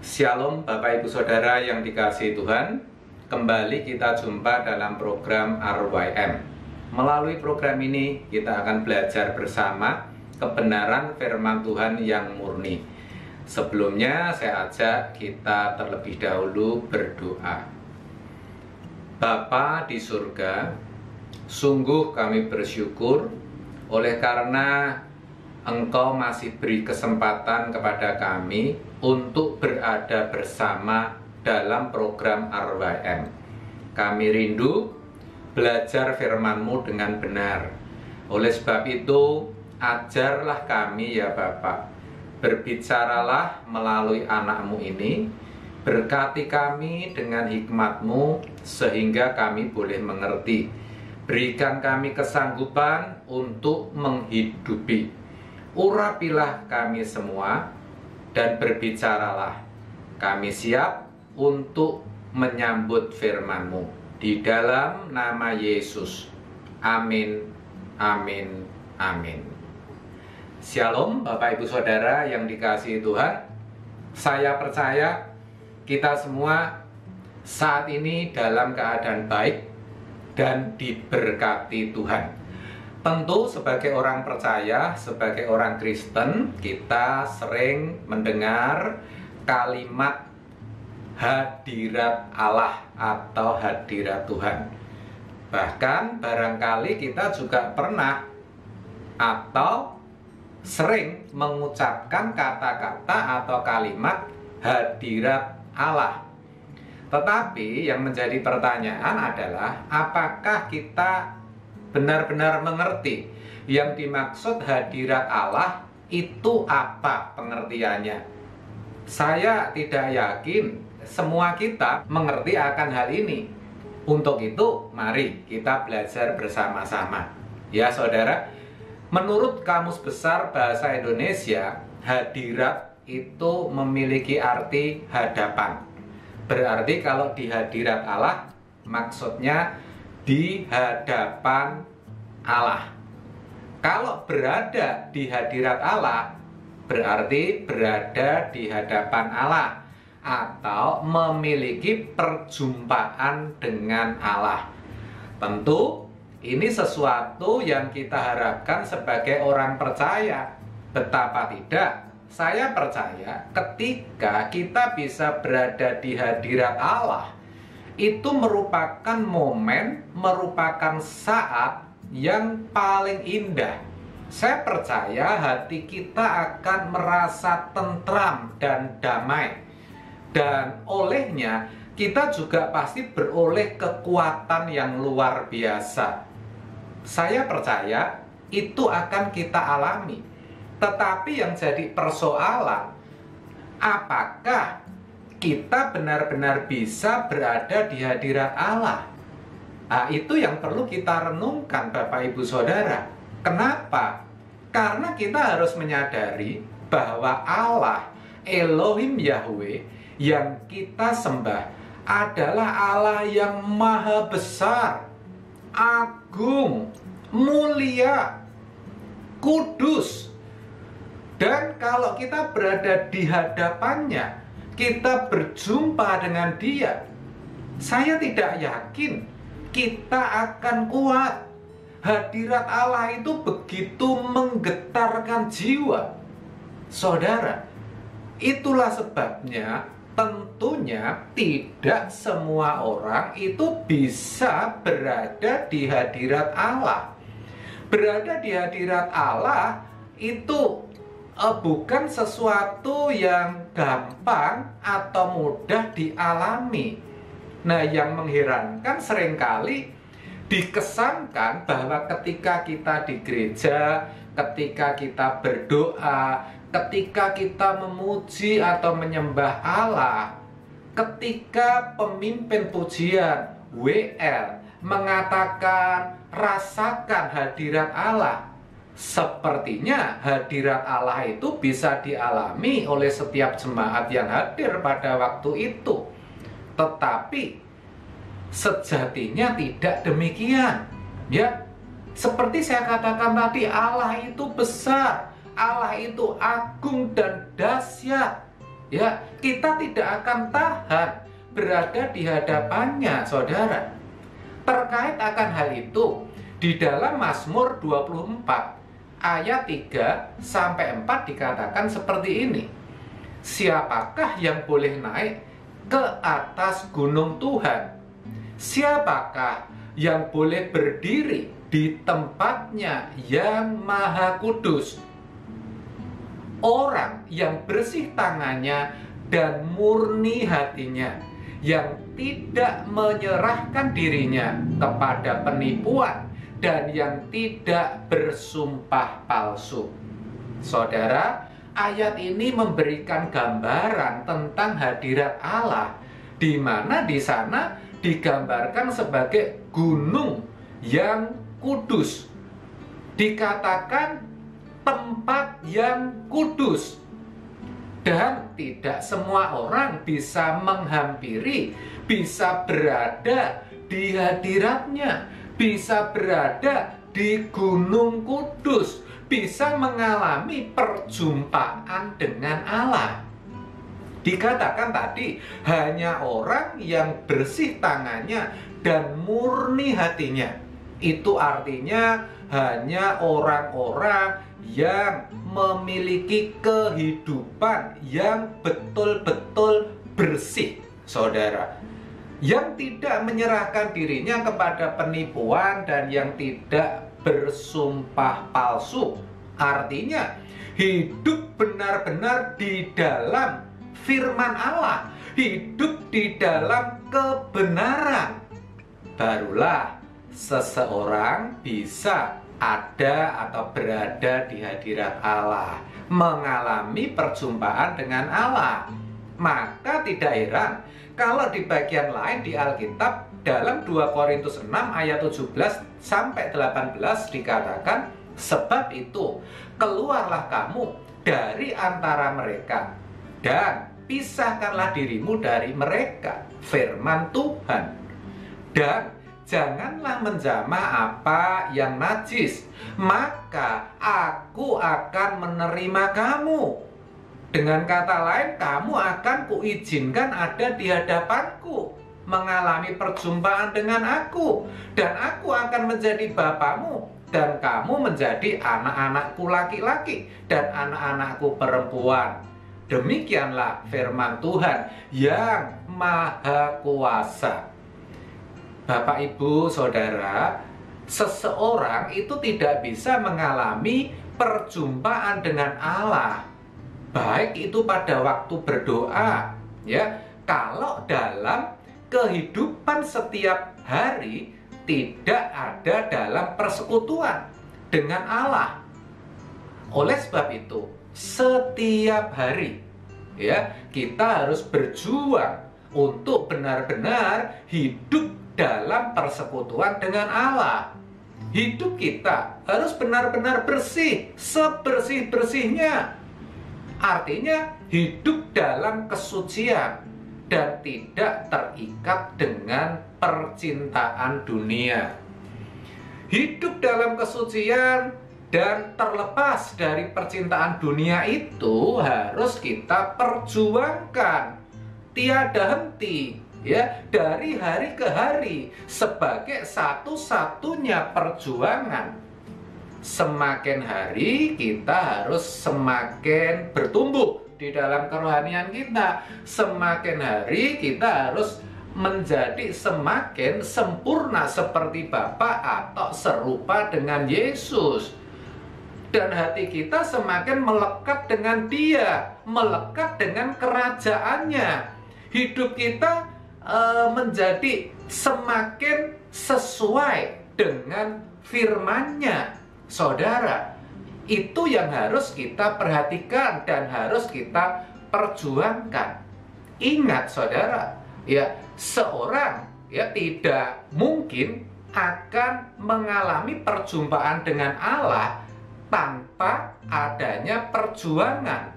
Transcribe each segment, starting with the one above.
Shalom Bapak Ibu Saudara yang dikasihi Tuhan. Kembali kita jumpa dalam program RYM. Melalui program ini kita akan belajar bersama kebenaran firman Tuhan yang murni. Sebelumnya saya ajak kita terlebih dahulu berdoa. Bapa di surga, sungguh kami bersyukur oleh karena Engkau masih beri kesempatan kepada kami untuk berada bersama dalam program RYM. Kami rindu belajar firman-Mu dengan benar. Oleh sebab itu, ajarlah kami ya Bapa. Berbicaralah melalui anak-Mu ini. Berkati kami dengan hikmat-Mu sehingga kami boleh mengerti. Berikan kami kesanggupan untuk menghidupi. Urapilah kami semua dan berbicaralah. Kami siap untuk menyambut firman-Mu di dalam nama Yesus. Amin, amin, amin. Shalom Bapak Ibu Saudara yang dikasihi Tuhan. Saya percaya kita semua saat ini dalam keadaan baik dan diberkati Tuhan. Tentu sebagai orang percaya, sebagai orang Kristen, kita sering mendengar kalimat hadirat Allah atau hadirat Tuhan. Bahkan barangkali kita juga pernah atau sering mengucapkan kata-kata atau kalimat hadirat Allah. Tetapi yang menjadi pertanyaan adalah apakah kita benar-benar mengerti yang dimaksud hadirat Allah itu apa pengertiannya? Saya tidak yakin semua kita mengerti akan hal ini. Untuk itu, mari kita belajar bersama-sama. Ya saudara, menurut Kamus Besar Bahasa Indonesia, hadirat itu memiliki arti hadapan. Berarti kalau di hadirat Allah, maksudnya di hadapan Allah. Kalau berada di hadirat Allah, berarti berada di hadapan Allah atau memiliki perjumpaan dengan Allah. Tentu ini sesuatu yang kita harapkan sebagai orang percaya. Betapa tidak, saya percaya ketika kita bisa berada di hadirat Allah, itu merupakan momen, merupakan saat yang paling indah. Saya percaya hati kita akan merasa tentram dan damai. Dan olehnya kita juga pasti beroleh kekuatan yang luar biasa. Saya percaya itu akan kita alami. Tetapi yang jadi persoalan, apakah kita benar-benar bisa berada di hadirat Allah? Nah, itu yang perlu kita renungkan Bapak Ibu Saudara. Kenapa? Karena kita harus menyadari bahwa Allah, Elohim Yahweh, yang kita sembah adalah Allah yang maha besar, agung, mulia, kudus. Dan kalau kita berada di hadapannya, kita berjumpa dengan Dia, saya tidak yakin kita akan kuat. Hadirat Allah itu begitu menggetarkan jiwa. Saudara, itulah sebabnya tentunya tidak semua orang itu bisa berada di hadirat Allah. Berada di hadirat Allah itu bukan sesuatu yang gampang atau mudah dialami. Nah, yang mengherankan seringkali dikesankan bahwa ketika kita di gereja, ketika kita berdoa, ketika kita memuji atau menyembah Allah, ketika pemimpin pujian WL mengatakan rasakan hadirat Allah, sepertinya hadirat Allah itu bisa dialami oleh setiap jemaat yang hadir pada waktu itu. Tetapi sejatinya tidak demikian. Ya, seperti saya katakan tadi, Allah itu besar, Allah itu agung dan dahsyat. ya kita tidak akan tahan berada di hadapannya, saudara. Terkait akan hal itu, di dalam Mazmur 24 ayat 3 sampai 4 dikatakan seperti ini. Siapakah yang boleh naik ke atas gunung Tuhan? Siapakah yang boleh berdiri di tempatnya yang maha kudus? Orang yang bersih tangannya dan murni hatinya, yang tidak menyerahkan dirinya kepada penipuan dan yang tidak bersumpah palsu. Saudara, ayat ini memberikan gambaran tentang hadirat Allah, di mana di sana digambarkan sebagai gunung yang kudus. Dikatakan tempat yang kudus, dan tidak semua orang bisa menghampiri, bisa berada di hadiratnya, bisa berada di gunung kudus, bisa mengalami perjumpaan dengan Allah. Dikatakan tadi hanya orang yang bersih tangannya dan murni hatinya. Itu artinya hanya orang-orang yang memiliki kehidupan yang betul-betul bersih, saudara. Yang tidak menyerahkan dirinya kepada penipuan dan yang tidak bersumpah palsu. Artinya hidup benar-benar di dalam firman Allah, hidup di dalam kebenaran. Barulah seseorang bisa ada atau berada di hadirat Allah, mengalami perjumpaan dengan Allah. Maka tidak heran kalau di bagian lain di Alkitab dalam 2 Korintus 6 ayat 17 sampai 18 dikatakan, sebab itu keluarlah kamu dari antara mereka dan pisahkanlah dirimu dari mereka, firman Tuhan. Dan janganlah menjamah apa yang najis, maka aku akan menerima kamu. Dengan kata lain, kamu akan kuizinkan ada di hadapanku, mengalami perjumpaan dengan aku, dan aku akan menjadi bapamu, dan kamu menjadi anak-anakku laki-laki dan anak-anakku perempuan. Demikianlah firman Tuhan yang Maha Kuasa. Bapak, Ibu, Saudara, seseorang itu tidak bisa mengalami perjumpaan dengan Allah, baik itu pada waktu berdoa, ya, kalau dalam kehidupan setiap hari tidak ada dalam persekutuan dengan Allah. Oleh sebab itu, setiap hari, ya, kita harus berjuang untuk benar-benar hidup dalam persekutuan dengan Allah. Hidup kita harus benar-benar bersih, sebersih-bersihnya. Artinya hidup dalam kesucian dan tidak terikat dengan percintaan dunia. Hidup dalam kesucian dan terlepas dari percintaan dunia itu harus kita perjuangkan tiada henti, ya, dari hari ke hari sebagai satu-satunya perjuangan. Semakin hari kita harus semakin bertumbuh di dalam kerohanian kita. Semakin hari kita harus menjadi semakin sempurna seperti Bapa atau serupa dengan Yesus. Dan hati kita semakin melekat dengan Dia, melekat dengan kerajaannya. Hidup kita menjadi semakin sesuai dengan firman-Nya. Saudara, itu yang harus kita perhatikan dan harus kita perjuangkan. Ingat, saudara, ya, seorang ya tidak mungkin akan mengalami perjumpaan dengan Allah tanpa adanya perjuangan.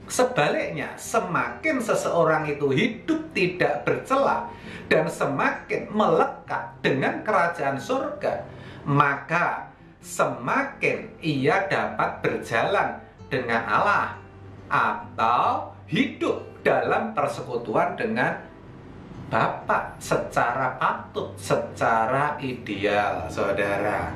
Sebaliknya, semakin seseorang itu hidup tidak bercela dan semakin melekat dengan kerajaan surga, maka semakin ia dapat berjalan dengan Allah atau hidup dalam persekutuan dengan Bapa secara patut, secara ideal, saudara.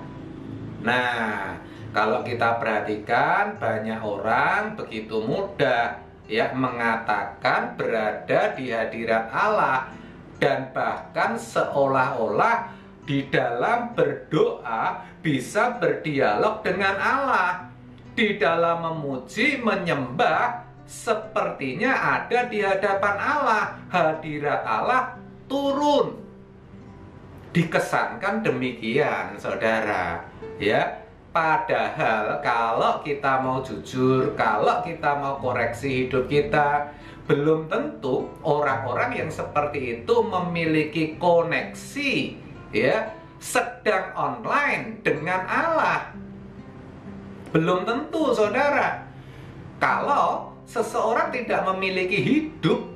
Nah, kalau kita perhatikan, banyak orang begitu mudah ya mengatakan berada di hadirat Allah, dan bahkan seolah-olah di dalam berdoa bisa berdialog dengan Allah. Di dalam memuji, menyembah, sepertinya ada di hadapan Allah. Hadirat Allah turun. Dikesankan demikian, saudara. Ya, padahal kalau kita mau jujur, kalau kita mau koreksi hidup kita, belum tentu orang-orang yang seperti itu memiliki koneksi, ya, sedang online dengan Allah. Belum tentu, saudara. Kalau seseorang tidak memiliki hidup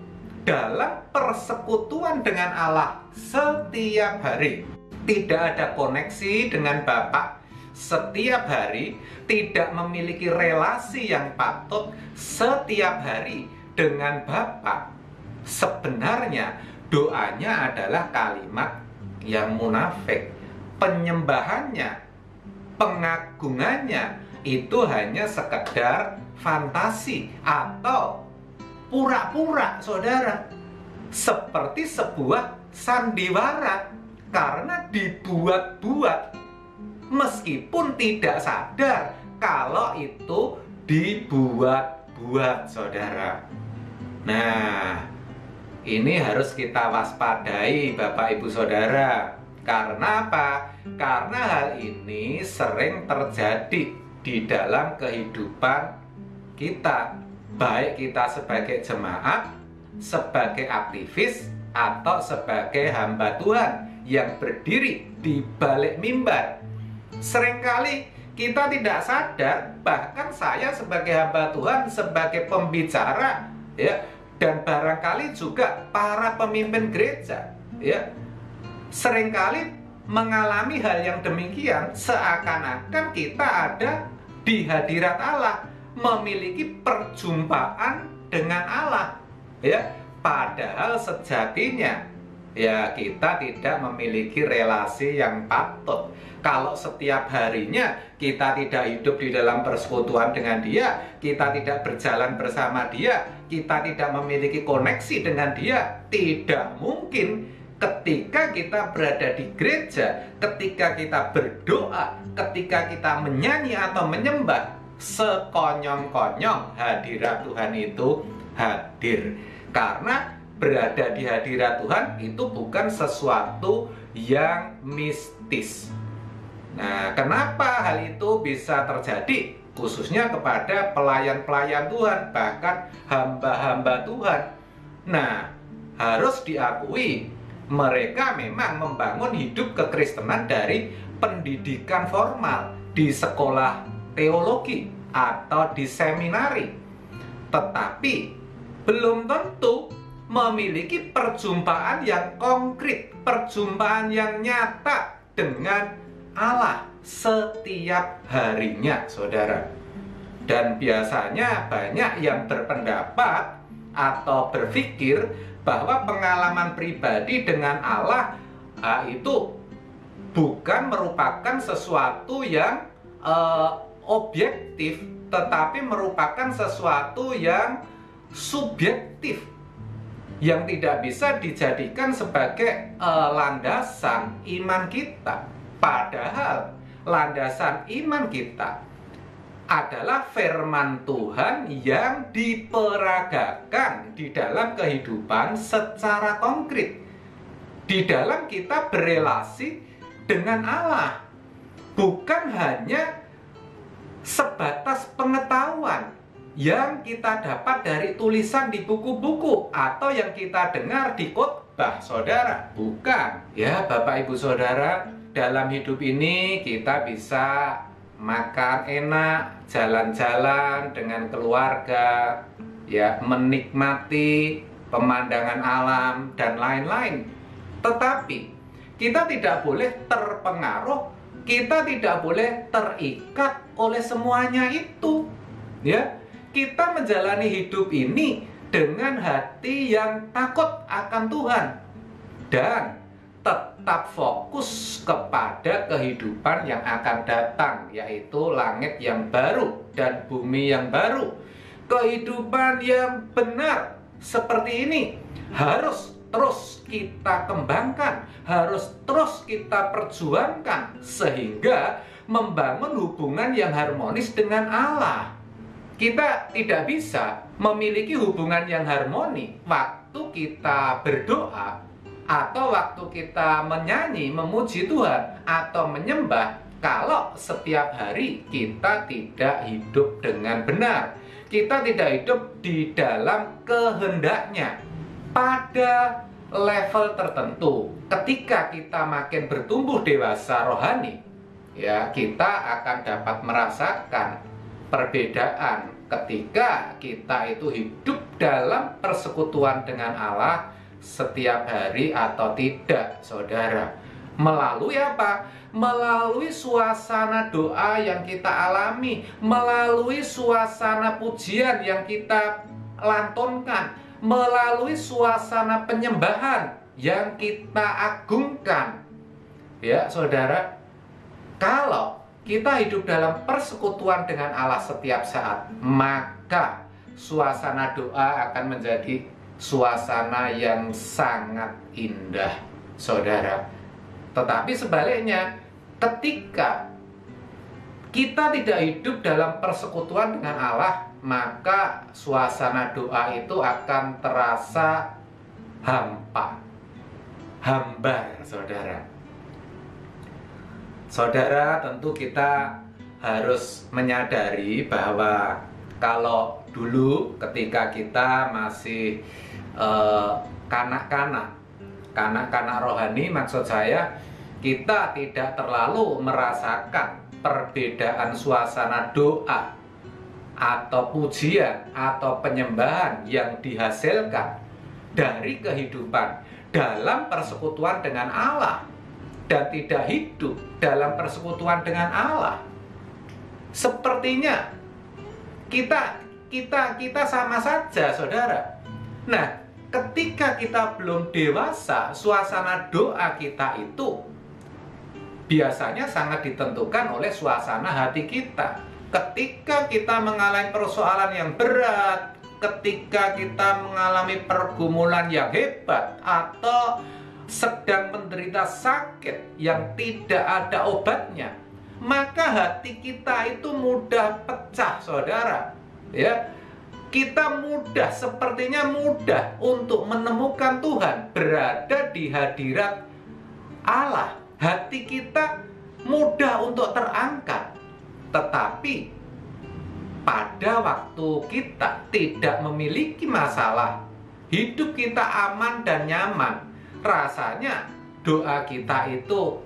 dalam persekutuan dengan Allah setiap hari, tidak ada koneksi dengan Bapa setiap hari, tidak memiliki relasi yang patut setiap hari dengan Bapa, sebenarnya doanya adalah kalimat yang munafik. Penyembahannya, pengagungannya itu hanya sekedar fantasi atau pura-pura, saudara. Seperti sebuah sandiwara karena dibuat-buat, meskipun tidak sadar kalau itu dibuat-buat, saudara. Nah, ini harus kita waspadai, Bapak Ibu Saudara. Karena apa? Karena hal ini sering terjadi di dalam kehidupan kita, baik kita sebagai jemaat, sebagai aktivis, atau sebagai hamba Tuhan yang berdiri di balik mimbar. Seringkali kita tidak sadar, bahkan saya sebagai hamba Tuhan, sebagai pembicara, ya, dan barangkali juga para pemimpin gereja, ya, seringkali mengalami hal yang demikian, seakan-akan kita ada di hadirat Allah, memiliki perjumpaan dengan Allah, ya, padahal sejatinya ya kita tidak memiliki relasi yang patut. Kalau setiap harinya kita tidak hidup di dalam persekutuan dengan Dia, kita tidak berjalan bersama Dia, kita tidak memiliki koneksi dengan Dia, tidak mungkin ketika kita berada di gereja, ketika kita berdoa, ketika kita menyanyi atau menyembah, sekonyong-konyong hadirat Tuhan itu hadir. Karena berada di hadirat Tuhan itu bukan sesuatu yang mistis. Nah, kenapa hal itu bisa terjadi? Khususnya kepada pelayan-pelayan Tuhan, bahkan hamba-hamba Tuhan. Nah, harus diakui, mereka memang membangun hidup kekristenan dari pendidikan formal di sekolah teologi atau di seminari. Tetapi belum tentu memiliki perjumpaan yang konkret, perjumpaan yang nyata dengan Allah setiap harinya, saudara. Dan biasanya banyak yang berpendapat atau berpikir bahwa pengalaman pribadi dengan Allah itu bukan merupakan sesuatu yang objektif, tetapi merupakan sesuatu yang subjektif, yang tidak bisa dijadikan sebagai landasan iman kita. Padahal landasan iman kita adalah firman Tuhan yang diperagakan di dalam kehidupan secara konkret, di dalam kita berelasi dengan Allah, bukan hanya sebatas pengetahuan yang kita dapat dari tulisan di buku-buku atau yang kita dengar di khotbah, saudara. Bukan. Ya, Bapak Ibu Saudara, dalam hidup ini kita bisa makan enak, jalan-jalan dengan keluarga, ya, menikmati pemandangan alam dan lain-lain. Tetapi kita tidak boleh terpengaruh, kita tidak boleh terikat oleh semuanya itu. Ya, kita menjalani hidup ini dengan hati yang takut akan Tuhan dan tetap fokus kepada kehidupan yang akan datang, yaitu langit yang baru dan bumi yang baru. Kehidupan yang benar seperti ini harus terus kita kembangkan, harus terus kita perjuangkan, sehingga membangun hubungan yang harmonis dengan Allah. Kita tidak bisa memiliki hubungan yang harmoni waktu kita berdoa, atau waktu kita menyanyi, memuji Tuhan, atau menyembah, kalau setiap hari kita tidak hidup dengan benar. Kita tidak hidup di dalam kehendaknya. Pada level tertentu, ketika kita makin bertumbuh dewasa rohani, ya, kita akan dapat merasakan perbedaan ketika kita itu hidup dalam persekutuan dengan Allah setiap hari atau tidak, saudara. Melalui apa? Melalui suasana doa yang kita alami, melalui suasana pujian yang kita lantunkan, melalui suasana penyembahan yang kita agungkan. Ya, saudara, kalau kita hidup dalam persekutuan dengan Allah setiap saat, maka suasana doa akan menjadi suasana yang sangat indah, saudara. Tetapi sebaliknya, ketika kita tidak hidup dalam persekutuan dengan Allah, maka suasana doa itu akan terasa hampa, hambar, saudara. Saudara, tentu kita harus menyadari bahwa kalau dulu ketika kita masih kanak-kanak rohani, maksud saya, kita tidak terlalu merasakan perbedaan suasana doa atau pujian atau penyembahan yang dihasilkan dari kehidupan dalam persekutuan dengan Allah dan tidak hidup dalam persekutuan dengan Allah. Sepertinya kita sama saja, saudara. Nah, ketika kita belum dewasa, suasana doa kita itu biasanya sangat ditentukan oleh suasana hati kita. Ketika kita mengalami persoalan yang berat, ketika kita mengalami pergumulan yang hebat, atau sedang menderita sakit yang tidak ada obatnya, maka hati kita itu mudah pecah, saudara. Ya, kita sepertinya mudah untuk menemukan Tuhan, berada di hadirat Allah. Hati kita mudah untuk terangkat. Tetapi pada waktu kita tidak memiliki masalah, hidup kita aman dan nyaman, rasanya doa kita itu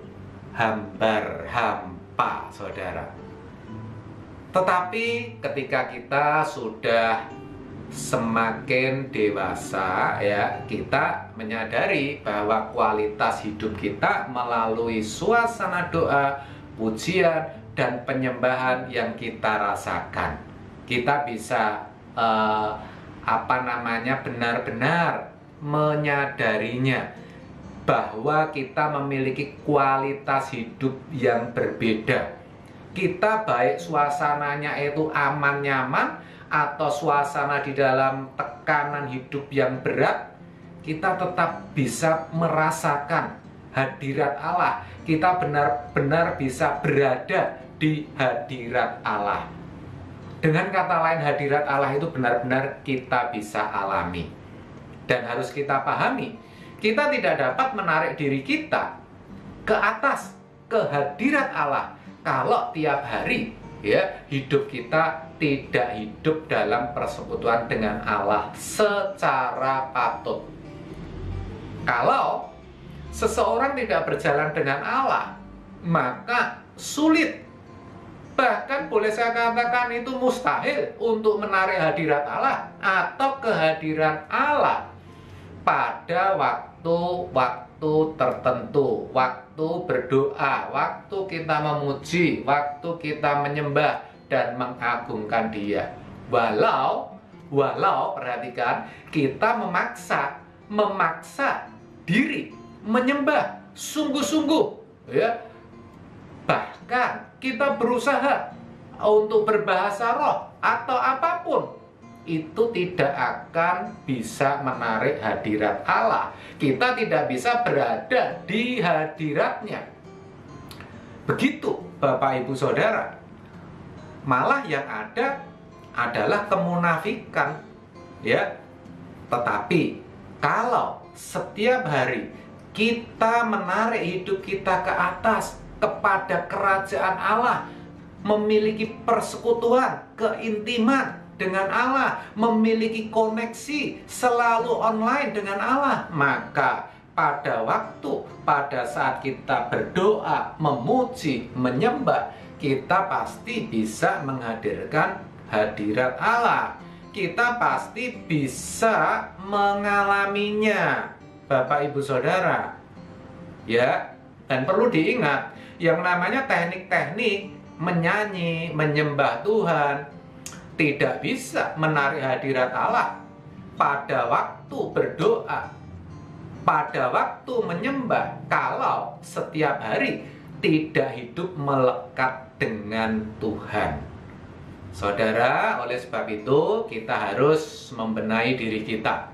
hambar, hampa, saudara. Tetapi ketika kita sudah semakin dewasa, ya, kita menyadari bahwa kualitas hidup kita melalui suasana doa, pujian, dan penyembahan yang kita rasakan. Kita bisa benar-benar menyadarinya bahwa kita memiliki kualitas hidup yang berbeda. Kita baik suasananya itu aman, nyaman, atau suasana di dalam tekanan hidup yang berat, kita tetap bisa merasakan hadirat Allah. Kita benar-benar bisa berada di hadirat Allah. Dengan kata lain, hadirat Allah itu benar-benar kita bisa alami. Dan harus kita pahami, kita tidak dapat menarik diri kita ke atas, ke hadirat Allah, kalau tiap hari, ya, hidup kita tidak hidup dalam persekutuan dengan Allah secara patut. Kalau seseorang tidak berjalan dengan Allah, maka sulit, bahkan boleh saya katakan itu mustahil untuk menarik hadirat Allah atau kehadiran Allah pada waktu tertentu, waktu berdoa, waktu kita memuji, waktu kita menyembah dan mengagungkan Dia. Walau Walau, perhatikan, kita memaksa diri menyembah sungguh-sungguh, ya. Bahkan kita berusaha untuk berbahasa roh atau apapun, itu tidak akan bisa menarik hadirat Allah. Kita tidak bisa berada di hadiratnya. Begitu, Bapak Ibu Saudara. Malah yang ada adalah kemunafikan, ya. Tetapi kalau setiap hari kita menarik hidup kita ke atas kepada kerajaan Allah, memiliki persekutuan, keintiman dengan Allah, memiliki koneksi selalu online dengan Allah, maka pada saat kita berdoa, memuji, menyembah, kita pasti bisa menghadirkan hadirat Allah. Kita pasti bisa mengalaminya, Bapak Ibu Saudara. Ya, dan perlu diingat, yang namanya teknik-teknik menyanyi, menyembah Tuhan tidak bisa menarik hadirat Allah pada waktu berdoa, pada waktu menyembah, kalau setiap hari tidak hidup melekat dengan Tuhan. Saudara, oleh sebab itu kita harus membenahi diri kita.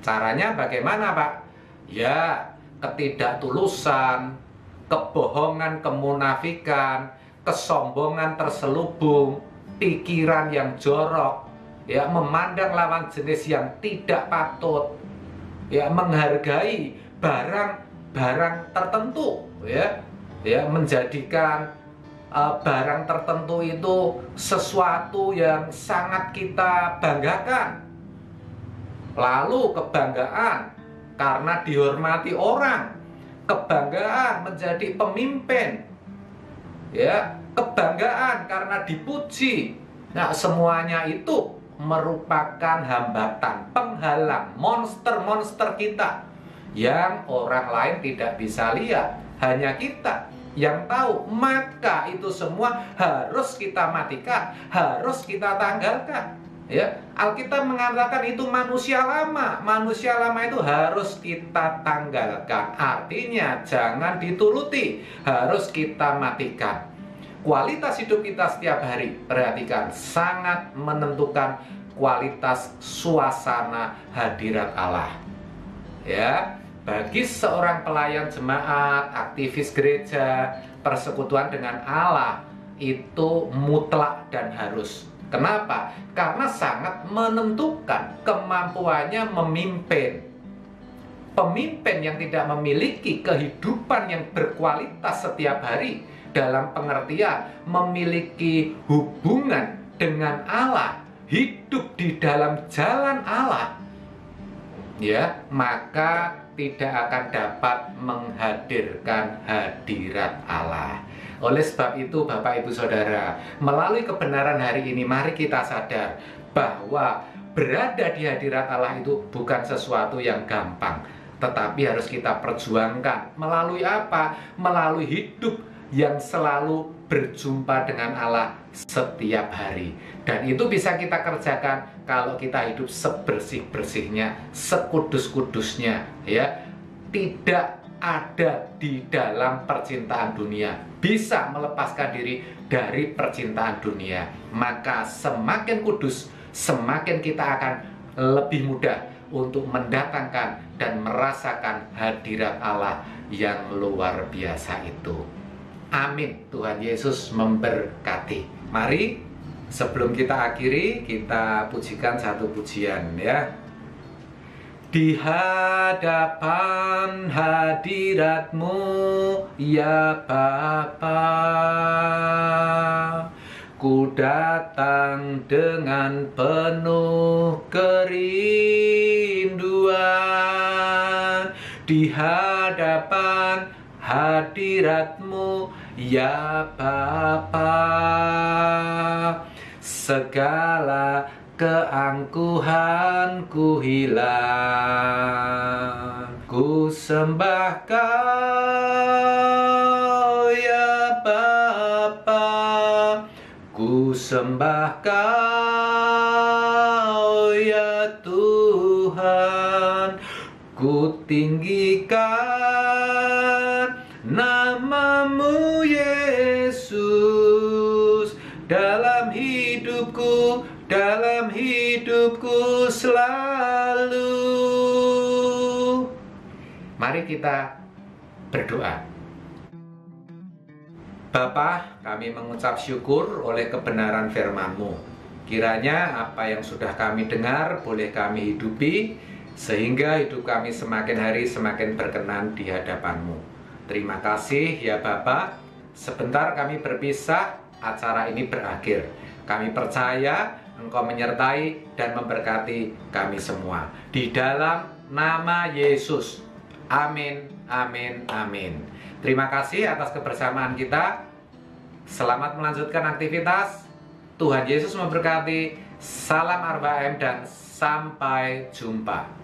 Caranya bagaimana, Pak? Ya, ketidaktulusan, kebohongan, kemunafikan, kesombongan terselubung, pikiran yang jorok, ya, memandang lawan jenis yang tidak patut, ya, menghargai barang tertentu, ya, menjadikan barang tertentu itu sesuatu yang sangat kita banggakan. Lalu kebanggaan karena dihormati orang, kebanggaan menjadi pemimpin, ya, kebanggaan karena dipuji. Nah, semuanya itu merupakan hambatan, penghalang, monster-monster kita yang orang lain tidak bisa lihat, hanya kita yang tahu. Maka itu semua harus kita matikan, harus kita tanggalkan, ya. Alkitab mengatakan itu manusia lama. Manusia lama itu harus kita tanggalkan. Artinya jangan dituruti, harus kita matikan. Kualitas hidup kita setiap hari, perhatikan, sangat menentukan kualitas suasana hadirat Allah. Ya, bagi seorang pelayan jemaat, aktivis gereja, persekutuan dengan Allah itu mutlak dan harus. Kenapa? Karena sangat menentukan kemampuannya memimpin. Pemimpin yang tidak memiliki kehidupan yang berkualitas setiap hari, dalam pengertian memiliki hubungan dengan Allah, hidup di dalam jalan Allah, ya, maka tidak akan dapat menghadirkan hadirat Allah. Oleh sebab itu, Bapak Ibu Saudara, melalui kebenaran hari ini, mari kita sadar bahwa berada di hadirat Allah itu bukan sesuatu yang gampang, tetapi harus kita perjuangkan. Melalui apa? Melalui hidup yang selalu berjumpa dengan Allah setiap hari. Dan itu bisa kita kerjakan kalau kita hidup sebersih-bersihnya, sekudus-kudusnya, ya. Tidak ada di dalam percintaan dunia, bisa melepaskan diri dari percintaan dunia. Maka semakin kudus, semakin kita akan lebih mudah untuk mendatangkan dan merasakan hadirat Allah yang luar biasa itu. Amin. Tuhan Yesus memberkati. Mari sebelum kita akhiri, kita pujikan satu pujian, ya. Di hadapan hadirat-Mu, ya Bapa, ku datang dengan penuh kerinduan. Di hadapan hadirat-Mu, ya Bapa, segala keangkuhanku hilang. Ku sembah Kau, ya Bapa, ku sembah Kau, Ku tinggikan namamu Yesus dalam hidupku selalu. Mari kita berdoa. Bapa, kami mengucap syukur oleh kebenaran firman-Mu. Kiranya apa yang sudah kami dengar boleh kami hidupi, sehingga hidup kami semakin hari semakin berkenan di hadapan-Mu. Terima kasih ya Bapa. Sebentar kami berpisah, acara ini berakhir. Kami percaya Engkau menyertai dan memberkati kami semua. Di dalam nama Yesus. Amin, amin, amin. Terima kasih atas kebersamaan kita. Selamat melanjutkan aktivitas. Tuhan Yesus memberkati. Salam 4M dan sampai jumpa.